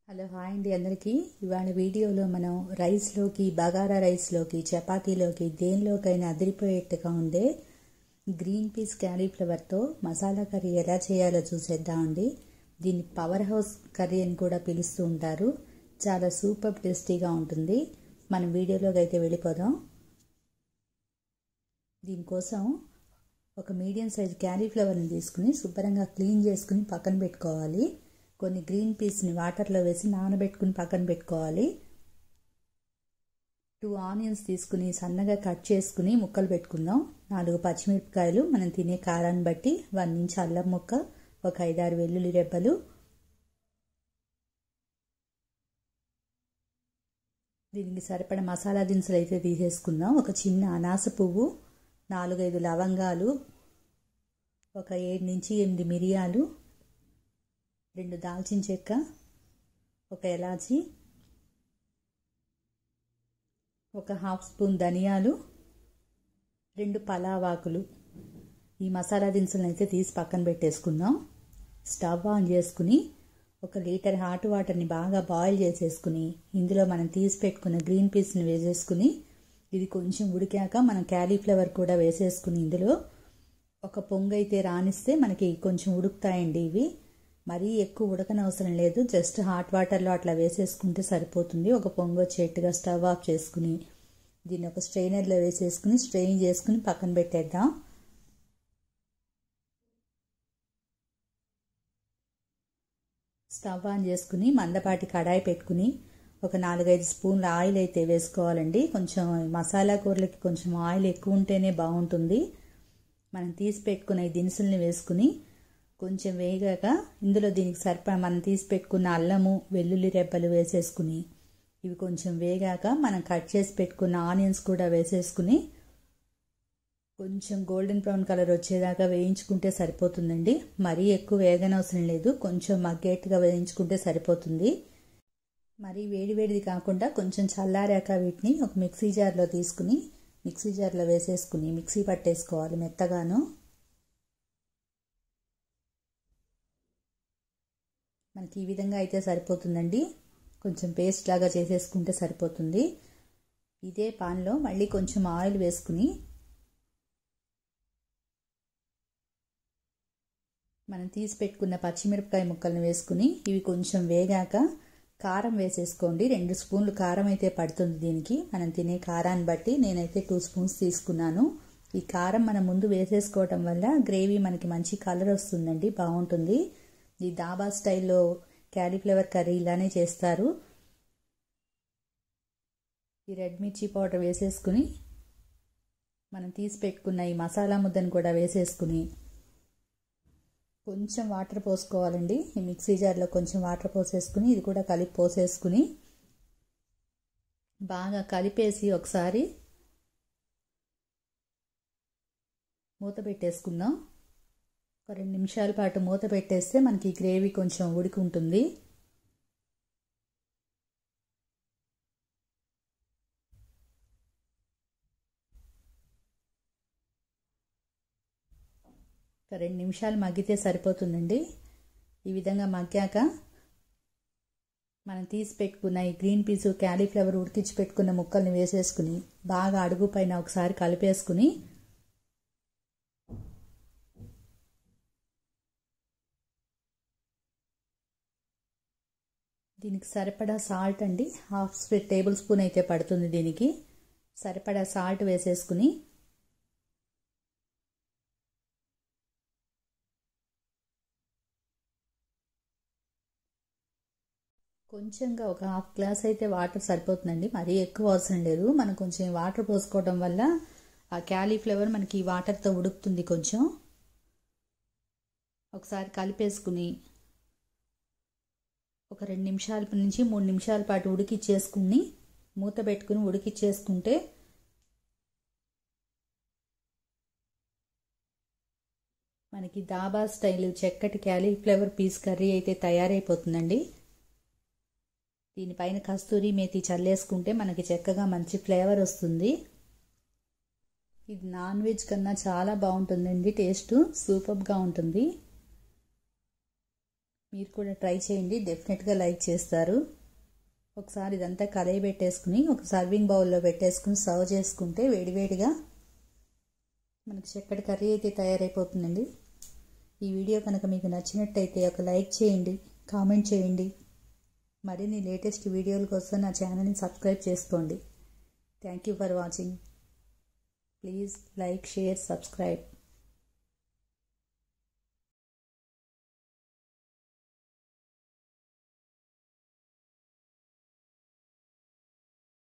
Hello hi అండి అందరికీ. ఇవాళ వీడియోలో మనం రైస్లోకి, బగారా రైస్లోకి, చపాతీలోకి దేనిలోకైనా అదిరిపోయేట్టుగా ఉండే గ్రీన్ పీస్ క్యాలీఫ్లవర్తో మసాలా కర్రీ ఎలా చేయాలో చూసేద్దామండి. దీన్ని పవర్ హౌస్ కర్రీ అని కూడా పిలుస్తూ ఉంటారు. చాలా సూపర్ టేస్టీగా ఉంటుంది. మనం వీడియోలోకి అయితే వెళ్ళిపోదాం. దీనికోసం ఒక మీడియం సైజ్ క్యాలీఫ్లవర్ని తీసుకుని శుభ్రంగా క్లీన్ చేసుకుని పక్కన పెట్టుకోవాలి. కొన్ని గ్రీన్ పీస్ని వాటర్లో వేసి నానబెట్టుకుని పక్కన పెట్టుకోవాలి. 2 ఆనియన్స్ తీసుకుని సన్నగా కట్ చేసుకుని ముక్కలు పెట్టుకుందాం. 4 పచ్చిమిరపకాయలు మనం తినే కారాన్ని బట్టి, 1 ఇంచ్ అల్లం ముక్క, ఒక 5-6 వెల్లుల్లి రెబ్బలు, దీనికి సరిపడ మసాలా దినుసులు అయితే తీసేసుకుందాం. ఒక చిన్న అనాస పువ్వు, 4-5 లవంగాలు, ఒక 7-8 మిరియాలు, 2 దాల్చిన చెక్క, ఒక ఎలాచి, ఒక 1/2 స్పూన్ ధనియాలు, 2 పలావాకులు. ఈ మసాలా దినుసులను అయితే తీసి పక్కన పెట్టేసుకుందాం. స్టవ్ ఆన్ చేసుకుని 1 లీటర్ హాట్ వాటర్ని బాగా బాయిల్ చేసేసుకుని ఇందులో మనం తీసి పెట్టుకున్న గ్రీన్ పీస్ని వేసేసుకుని ఇది కొంచెం ఉడికాక మనం క్యాలీఫ్లవర్ కూడా వేసేసుకుని ఇందులో ఒక పొంగు అయితే రానిస్తే మనకి కొంచెం ఉడుకుతాయండి. ఇవి మరీ ఎక్కువ ఉడకనవసరం లేదు. జస్ట్ హాట్ వాటర్లో అట్లా వేసేసుకుంటే సరిపోతుంది. ఒక పొంగు వచ్చేట్టుగా స్టవ్ ఆఫ్ చేసుకుని దీన్ని ఒక స్ట్రైనర్లో వేసేసుకుని స్ట్రెయిన్ చేసుకుని పక్కన పెట్టేద్దాం. స్టవ్ ఆన్ చేసుకుని మందపాటి కడాయి పెట్టుకుని ఒక 4-5 స్పూన్ల ఆయిల్ అయితే వేసుకోవాలండి. కొంచెం మసాలా కూరలకి కొంచెం ఆయిల్ ఎక్కువ ఉంటేనే బాగుంటుంది. మనం తీసి పెట్టుకున్న ఈ దినుసుల్ని వేసుకుని కొంచెం వేగాక ఇందులో దీనికి సరిపడా మనం తీసి పెట్టుకున్న అల్లము, వెల్లుల్లి రెబ్బలు వేసేసుకుని ఇవి కొంచెం వేగాక మనం కట్ చేసి పెట్టుకున్న ఆనియన్స్ కూడా వేసేసుకుని కొంచెం గోల్డెన్ బ్రౌన్ కలర్ వచ్చేదాకా వేయించుకుంటే సరిపోతుందండి. మరీ ఎక్కువ వేగనవసరం లేదు. కొంచెం మగ్గేట్టుగా వేయించుకుంటే సరిపోతుంది. మరీ వేడివేడిది కాకుండా కొంచెం చల్లారాక వీటిని ఒక మిక్సీ జార్లో తీసుకుని మిక్సీ జార్లో వేసేసుకుని మిక్సీ పట్టేసుకోవాలి మెత్తగాను. మనకి ఈ విధంగా అయితే సరిపోతుందండి. కొంచెం పేస్ట్ లాగా చేసేసుకుంటే సరిపోతుంది. ఇదే పాన్లో మళ్ళీ కొంచెం ఆయిల్ వేసుకుని మనం తీసి పెట్టుకున్న పచ్చిమిరపకాయ ముక్కలను వేసుకుని ఇవి కొంచెం వేగాక కారం వేసేసుకోండి. 2 స్పూన్లు కారం అయితే పడుతుంది దీనికి. మనం తినే కారాన్ని బట్టి నేనైతే 2 స్పూన్స్ తీసుకున్నాను. ఈ కారం మనం ముందు వేసేసుకోవటం వల్ల గ్రేవీ మనకి మంచి కలర్ వస్తుందండి, బాగుంటుంది. ఈ దాబా స్టైల్లో క్యాలీఫ్లవర్ కర్రీ ఇలానే చేస్తారు. ఈ రెడ్ మిర్చి పౌడర్ వేసేసుకుని మనం తీసి పెట్టుకున్న ఈ మసాలా ముద్దను కూడా వేసేసుకుని కొంచెం వాటర్ పోసుకోవాలండి. ఈ మిక్సీ జార్లో కొంచెం వాటర్ పోసేసుకుని ఇది కూడా కలిపి పోసేసుకుని బాగా కలిపేసి ఒకసారి మూత పెట్టేసుకుందాం. ఒక 2 నిమిషాల పాటు మూత పెట్టేస్తే మనకి గ్రేవీ కొంచెం ఉడికి ఉంటుంది. ఒక 2 నిమిషాలు మగ్గితే సరిపోతుందండి. ఈ విధంగా మగ్గాక మనం తీసి పెట్టుకున్న ఈ గ్రీన్ పీసు క్యాలీఫ్లవర్ ఉడికించి పెట్టుకున్న ముక్కల్ని వేసేసుకుని బాగా అడుగు పైన ఒకసారి కలిపేసుకుని దీనికి సరిపడా సాల్ట్ అండి, 1/2 టేబుల్ స్పూన్ అయితే పడుతుంది. దీనికి సరిపడా సాల్ట్ వేసేసుకుని కొంచెంగా ఒక 1/2 గ్లాస్ అయితే వాటర్ సరిపోతుందండి. మరీ ఎక్కువ అవసరం లేదు. మనం కొంచెం వాటర్ పోసుకోవడం వల్ల ఆ క్యాలీఫ్లవర్ మనకి వాటర్తో ఉడుకుతుంది. కొంచెం ఒకసారి కలిపేసుకుని ఒక 2 నిమిషాల నుంచి 3 నిమిషాల పాటు ఉడికిచ్చేసుకుని మూత పెట్టుకుని ఉడికిచ్చేసుకుంటే మనకి దాబా స్టైల్ చక్కటి క్యాలీఫ్లవర్ పీస్ కర్రీ అయితే తయారైపోతుందండి. దీనిపైన కస్తూరి మేతి చల్లేసుకుంటే మనకి చక్కగా మంచి ఫ్లేవర్ వస్తుంది. ఇది నాన్ వెజ్ కన్నా చాలా బాగుంటుందండి. టేస్ట్ సూపర్గా ఉంటుంది. మీరు కూడా ట్రై చేయండి, డెఫినెట్గా లైక్ చేస్తారు. ఒకసారి ఇదంతా కలయి పెట్టేసుకుని ఒక సర్వింగ్ బౌల్లో పెట్టేసుకుని సర్వ్ చేసుకుంటే వేడివేడిగా మనకి చక్కటి కర్రీ అయితే తయారైపోతుందండి. ఈ వీడియో కనుక మీకు నచ్చినట్టయితే ఒక లైక్ చేయండి, కామెంట్ చేయండి. మరిన్ని లేటెస్ట్ వీడియోల కోసం నా ఛానల్ని సబ్స్క్రైబ్ చేసుకోండి. Thank you for watching. Please like, share, subscribe.